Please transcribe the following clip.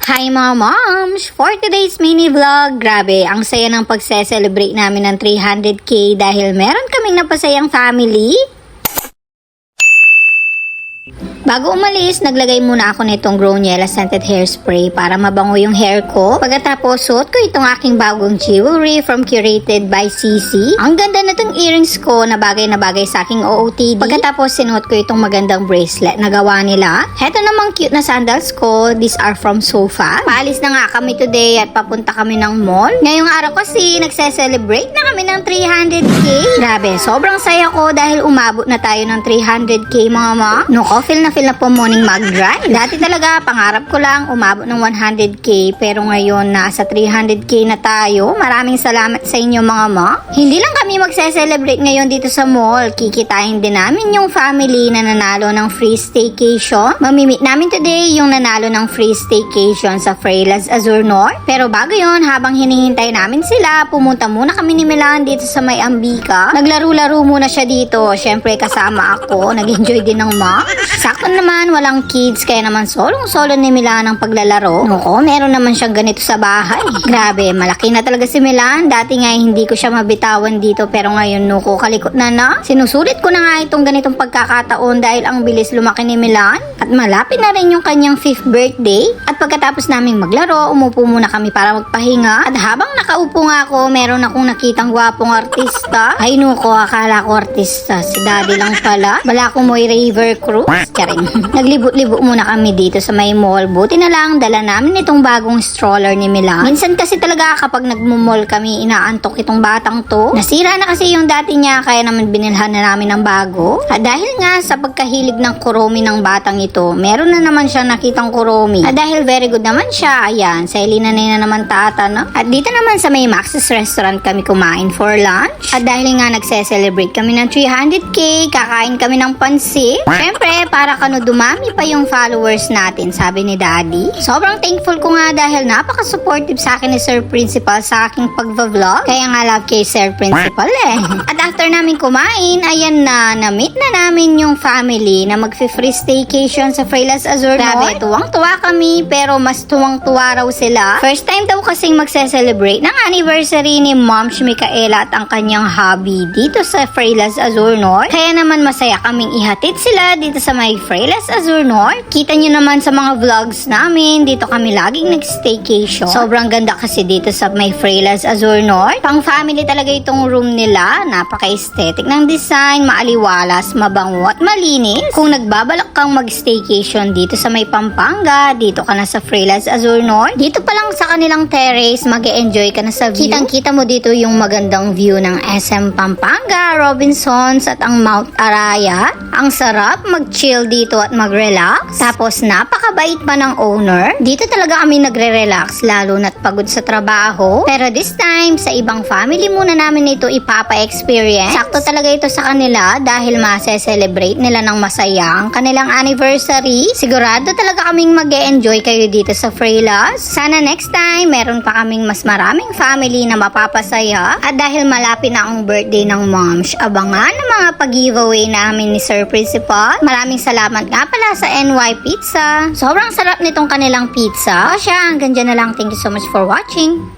Hi mga moms! For today's mini vlog, grabe, ang saya ng pagse-celebrate namin ng 300k dahil meron kaming napasayang family. Bago umalis, naglagay muna ako nitong Growniela Scented Hairspray para mabango yung hair ko. Pagkatapos, suot ko itong aking bagong jewelry from Curated by CC. Ang ganda na itong earrings ko na bagay sa aking OOTD. Pagkatapos, sinuot ko itong magandang bracelet na gawa nila. Heto namang cute na sandals ko. These are from Sofa. Paalis na nga kami today at papunta kami ng mall. Ngayong araw kasi, nagse-celebrate na kami ng 300k. Grabe, sobrang saya ko dahil umabot na tayo ng 300k mga ma. No, feel na po morning mag-drive. Dati talaga, pangarap ko lang umabot ng 100k pero ngayon nasa 300k na tayo. Maraming salamat sa inyo mga ma. Hindi lang kami magse-celebrate ngayon dito sa mall. Kikitain din namin yung family na nanalo ng free staycation. Mamimit namin today yung nanalo ng free staycation sa Frailas Azur North. Pero bago yon, habang hinihintay namin sila, pumunta muna kami ni Milan dito sa May Ambika. Naglaro-laro muna siya dito. Syempre kasama ako. Nag-enjoy din ng ma. Sakto naman, walang kids, kaya naman solong-solo ni Milan ang paglalaro. Noko, meron naman siyang ganito sa bahay. Grabe, malaki na talaga si Milan. Dati nga hindi ko siya mabitawan dito, pero ngayon nuko, kalikot na na. Sinusulit ko na nga itong ganitong pagkakataon dahil ang bilis lumaki ni Milan. At malapit na rin yung kanyang 5th birthday. At pagkatapos naming maglaro, umupo muna kami para magpahinga. At habang nakaupo nga ako, meron akong nakitang gwapong artista. Ay nuko, akala ko artista. Si daddy lang pala. Bala ko mo'y Raver Cruz. Naglibot-libot muna kami dito sa may mall. Buti na lang, dala namin itong bagong stroller ni Milan. Minsan kasi talaga kapag nagmumall kami, inaantok itong batang to. Nasira na kasi yung dati niya, kaya naman binilhan na namin ng bago. At dahil nga sa pagkahilig ng kuromi ng batang ito, meron na naman siyang nakitang kuromi. At dahil very good naman siya, ayan, sa Elinanay na naman tata, no? At dito naman sa may Max's Restaurant kami kumain for lunch. At dahil nga nagse-celebrate kami ng 300k, kakain kami ng pansit. Siyempre, para kano dumami pa yung followers natin, sabi ni Daddy. Sobrang thankful ko nga dahil napaka-supportive sa akin ni Sir Principal sa aking pagva-vlog. Kaya nga love kay Sir Principal eh. At after namin kumain, ayan na-meet na namin yung family na mag-free staycation sa Frailas Azur North. Grabe, tuwang-tuwa kami pero mas tuwang-tuwa raw sila. First time daw kasing magse-celebrate ng anniversary ni Ma'am Micaela at ang kanyang hubby dito sa Frailas Azur North. Kaya naman masaya kaming ihatid sila dito sa may Frailas Azur North. Kita nyo naman sa mga vlogs namin, dito kami laging nag-staycation. Sobrang ganda kasi dito sa may Frailas Azur North. Pang family talaga itong room nila. Napaka-aesthetic ng design, maaliwalas, mabango at malinis. Kung nagbabalak kang mag-staycation dito sa may Pampanga, dito ka na sa Frailas Azur North. Dito pa lang sa kanilang terrace, mag-e-enjoy ka na sa view. Kitang-kita mo dito yung magandang view ng SM Pampanga, Robinsons at ang Mount Arayat. Ang sarap mag-chill dito at mag-relax. Tapos napakabait pa ng owner. Dito talaga kami nagre-relax lalo na't pagod sa trabaho. Pero this time, sa ibang family muna namin ito ipapa-experience. Sakto talaga ito sa kanila dahil mase-celebrate nila ng masaya ang kanilang anniversary. Sigurado talaga kaming mag-e-enjoy kayo dito sa Frailas. Sana next time, meron pa kaming mas maraming family na mapapasaya. At dahil malapit na ang birthday ng moms, abangan ang mga pag-giveaway namin ni Sir Principal. Maraming salamat nga pala sa NY Pizza. Sobrang sarap nitong kanilang pizza. O siya, hanggang dyan na lang. Thank you so much for watching.